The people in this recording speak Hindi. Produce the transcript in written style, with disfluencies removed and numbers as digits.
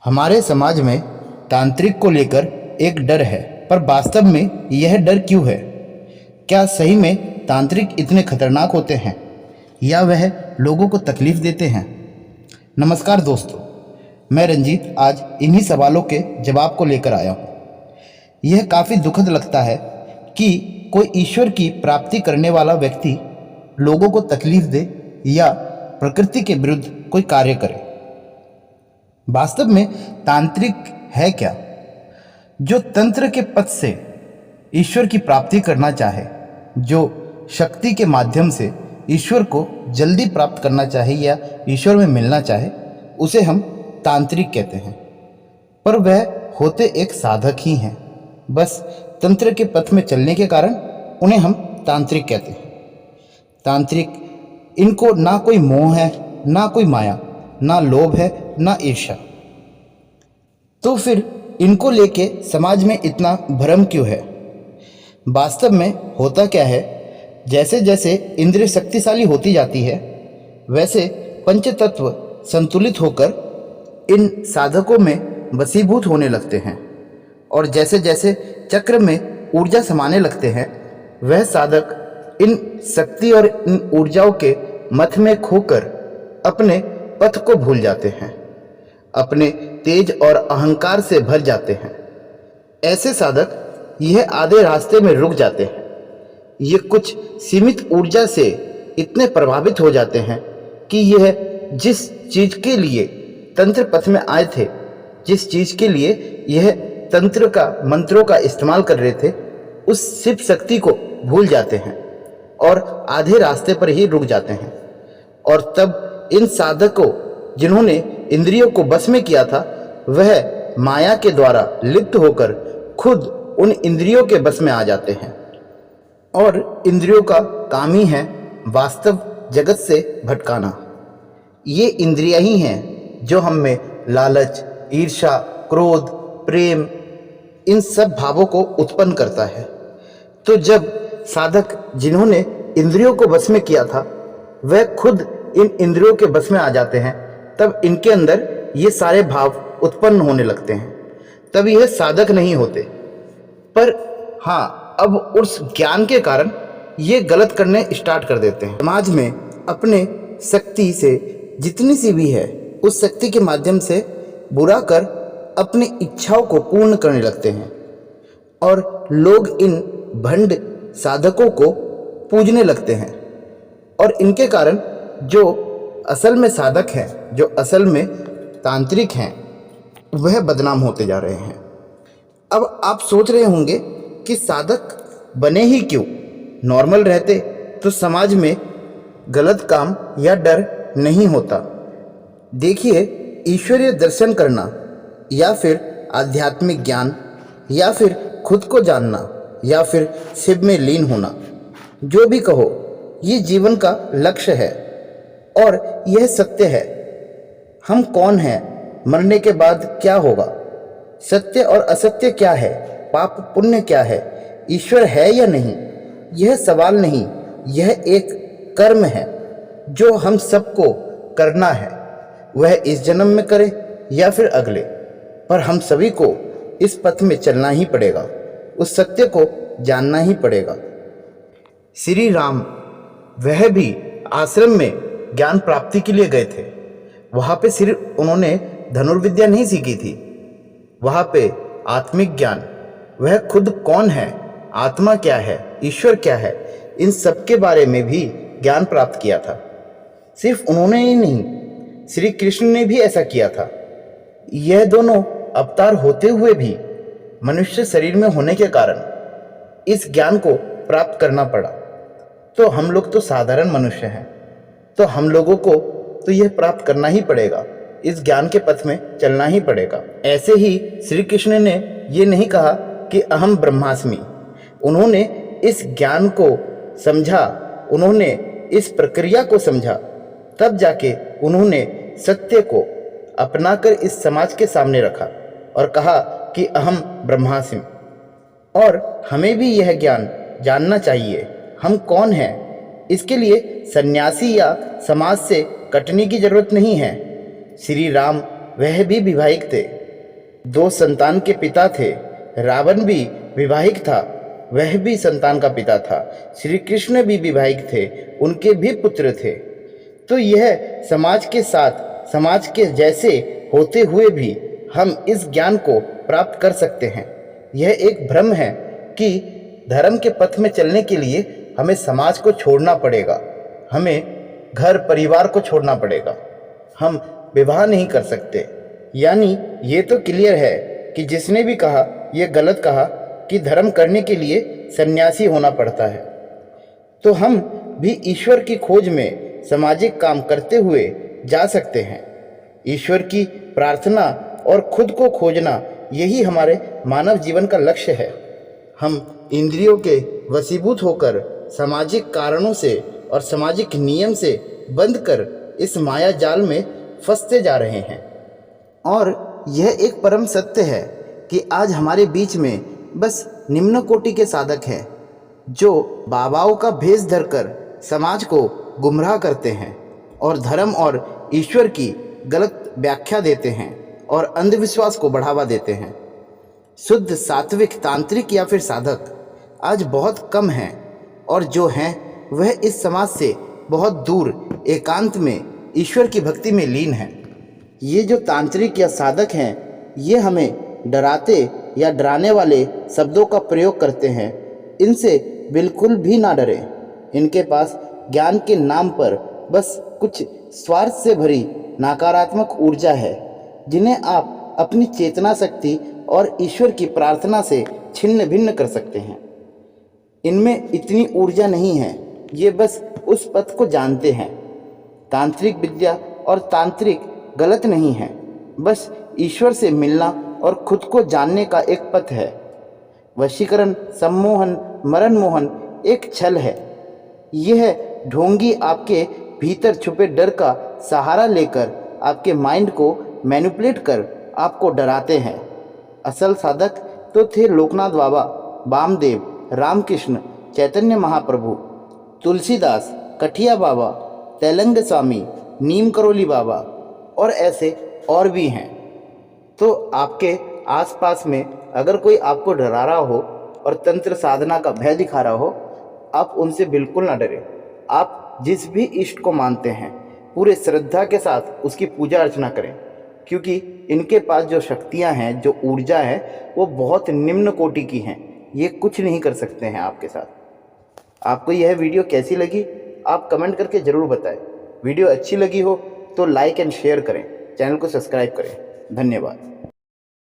हमारे समाज में तांत्रिक को लेकर एक डर है, पर वास्तव में यह डर क्यों है? क्या सही में तांत्रिक इतने खतरनाक होते हैं या वह लोगों को तकलीफ देते हैं? नमस्कार दोस्तों, मैं रंजीत आज इन्हीं सवालों के जवाब को लेकर आया हूँ। यह काफ़ी दुखद लगता है कि कोई ईश्वर की प्राप्ति करने वाला व्यक्ति लोगों को तकलीफ दे या प्रकृति के विरुद्ध कोई कार्य करे। वास्तव में तांत्रिक है क्या? जो तंत्र के पथ से ईश्वर की प्राप्ति करना चाहे, जो शक्ति के माध्यम से ईश्वर को जल्दी प्राप्त करना चाहे या ईश्वर में मिलना चाहे, उसे हम तांत्रिक कहते हैं। पर वह होते एक साधक ही हैं। बस तंत्र के पथ में चलने के कारण उन्हें हम तांत्रिक कहते हैं। तांत्रिक, इनको ना कोई मोह है, ना कोई माया, ना लोभ है, ना ईर्ष्या। तो फिर इनको लेके समाज में इतना भ्रम क्यों है? वास्तव में होता क्या है, जैसे जैसे इंद्रिय शक्तिशाली होती जाती है, वैसे पंचतत्व संतुलित होकर इन साधकों में वशीभूत होने लगते हैं, और जैसे जैसे चक्र में ऊर्जा समाने लगते हैं, वह साधक इन शक्ति और इन ऊर्जाओं के मथ में खोकर अपने पथ को भूल जाते हैं, अपने तेज और अहंकार से भर जाते हैं। ऐसे साधक यह आधे रास्ते में रुक जाते हैं। ये कुछ सीमित ऊर्जा से इतने प्रभावित हो जाते हैं कि यह जिस चीज के लिए तंत्र पथ में आए थे, जिस चीज के लिए यह तंत्र का मंत्रों का इस्तेमाल कर रहे थे, उस शिव शक्ति को भूल जाते हैं और आधे रास्ते पर ही रुक जाते हैं। और तब इन साधकों जिन्होंने इंद्रियों को बस में किया था, वह माया के द्वारा लिप्त होकर खुद उन इंद्रियों के बस में आ जाते हैं। और इंद्रियों का काम ही है वास्तव जगत से भटकाना। ये इंद्रियां ही हैं जो हम में लालच, ईर्ष्या, क्रोध, प्रेम, इन सब भावों को उत्पन्न करता है। तो जब साधक जिन्होंने इंद्रियों को बस में किया था, वह खुद इन इंद्रियों के बस में आ जाते हैं, तब इनके अंदर ये सारे भाव उत्पन्न होने लगते हैं। तब यह साधक नहीं होते। पर हाँ, अब उस ज्ञान के कारण ये गलत करने स्टार्ट कर देते हैं। समाज में अपने शक्ति से जितनी सी भी है, उस शक्ति के माध्यम से बुरा कर अपनी इच्छाओं को पूर्ण करने लगते हैं, और लोग इन भंड साधकों को पूजने लगते हैं। और इनके कारण जो असल में साधक हैं, जो असल में तांत्रिक हैं, वह बदनाम होते जा रहे हैं। अब आप सोच रहे होंगे कि साधक बने ही क्यों? नॉर्मल रहते तो समाज में गलत काम या डर नहीं होता। देखिए, ईश्वरीय दर्शन करना या फिर आध्यात्मिक ज्ञान या फिर खुद को जानना या फिर शिव में लीन होना, जो भी कहो, ये जीवन का लक्ष्य है और यह सत्य है। हम कौन हैं? मरने के बाद क्या होगा? सत्य और असत्य क्या है? पाप पुण्य क्या है? ईश्वर है या नहीं? यह सवाल नहीं, यह एक कर्म है जो हम सबको करना है। वह इस जन्म में करे या फिर अगले, पर हम सभी को इस पथ में चलना ही पड़ेगा, उस सत्य को जानना ही पड़ेगा। श्री राम, वह भी आश्रम में ज्ञान प्राप्ति के लिए गए थे। वहाँ पे सिर्फ उन्होंने धनुर्विद्या नहीं सीखी थी, वहाँ पे आत्मिक ज्ञान, वह खुद कौन है, आत्मा क्या है, ईश्वर क्या है, इन सब के बारे में भी ज्ञान प्राप्त किया था। सिर्फ उन्होंने ही नहीं, श्री कृष्ण ने भी ऐसा किया था। यह दोनों अवतार होते हुए भी मनुष्य शरीर में होने के कारण इस ज्ञान को प्राप्त करना पड़ा। तो हम लोग तो साधारण मनुष्य हैं, तो हम लोगों को तो यह प्राप्त करना ही पड़ेगा, इस ज्ञान के पथ में चलना ही पड़ेगा। ऐसे ही श्री कृष्ण ने ये नहीं कहा कि अहम ब्रह्मास्मि। उन्होंने इस ज्ञान को समझा, उन्होंने इस प्रक्रिया को समझा, तब जाके उन्होंने सत्य को अपनाकर इस समाज के सामने रखा और कहा कि अहम ब्रह्मास्मि। और हमें भी यह ज्ञान जानना चाहिए, हम कौन हैं। इसके लिए सन्यासी या समाज से कटने की जरूरत नहीं है। श्री राम वह भी विवाहित थे, दो संतान के पिता थे। रावण भी विवाहिक था, वह भी संतान का पिता था। श्री कृष्ण भी विवाहिक थे, उनके भी पुत्र थे। तो यह समाज के साथ, समाज के जैसे होते हुए भी हम इस ज्ञान को प्राप्त कर सकते हैं। यह एक भ्रम है कि धर्म के पथ में चलने के लिए हमें समाज को छोड़ना पड़ेगा, हमें घर परिवार को छोड़ना पड़ेगा, हम विवाह नहीं कर सकते। यानी ये तो क्लियर है कि जिसने भी कहा यह गलत कहा कि धर्म करने के लिए सन्यासी होना पड़ता है। तो हम भी ईश्वर की खोज में सामाजिक काम करते हुए जा सकते हैं। ईश्वर की प्रार्थना और खुद को खोजना, यही हमारे मानव जीवन का लक्ष्य है। हम इंद्रियों के वशीभूत होकर सामाजिक कारणों से और सामाजिक नियम से बंध कर इस माया जाल में फंसते जा रहे हैं। और यह एक परम सत्य है कि आज हमारे बीच में बस निम्न कोटि के साधक हैं जो बाबाओं का भेष धरकर समाज को गुमराह करते हैं और धर्म और ईश्वर की गलत व्याख्या देते हैं और अंधविश्वास को बढ़ावा देते हैं। शुद्ध सात्विक तांत्रिक या फिर साधक आज बहुत कम हैं, और जो हैं वह इस समाज से बहुत दूर एकांत में ईश्वर की भक्ति में लीन हैं। ये जो तांत्रिक या साधक हैं, ये हमें डराते या डराने वाले शब्दों का प्रयोग करते हैं। इनसे बिल्कुल भी ना डरें। इनके पास ज्ञान के नाम पर बस कुछ स्वार्थ से भरी नकारात्मक ऊर्जा है, जिन्हें आप अपनी चेतना शक्ति और ईश्वर की प्रार्थना से छिन्न भिन्न कर सकते हैं। इनमें इतनी ऊर्जा नहीं है, ये बस उस पथ को जानते हैं। तांत्रिक विद्या और तांत्रिक गलत नहीं है, बस ईश्वर से मिलना और खुद को जानने का एक पथ है। वशीकरण, सम्मोहन, मरण मोहन एक छल है। यह ढोंगी आपके भीतर छुपे डर का सहारा लेकर आपके माइंड को मैनिपुलेट कर आपको डराते हैं। असल साधक तो थे लोकनाथ बाबा, वामदेव, रामकृष्ण, चैतन्य महाप्रभु, तुलसीदास, कठिया बाबा, तेलंग स्वामी, नीम करोली बाबा और ऐसे और भी हैं। तो आपके आसपास में अगर कोई आपको डरा रहा हो और तंत्र साधना का भय दिखा रहा हो, आप उनसे बिल्कुल ना डरें। आप जिस भी इष्ट को मानते हैं, पूरे श्रद्धा के साथ उसकी पूजा अर्चना करें, क्योंकि इनके पास जो शक्तियां हैं, जो ऊर्जा है, वो बहुत निम्न कोटि की हैं। ये कुछ नहीं कर सकते हैं आपके साथ। आपको यह वीडियो कैसी लगी, आप कमेंट करके ज़रूर बताएं। वीडियो अच्छी लगी हो तो लाइक एंड शेयर करें, चैनल को सब्सक्राइब करें। धन्यवाद।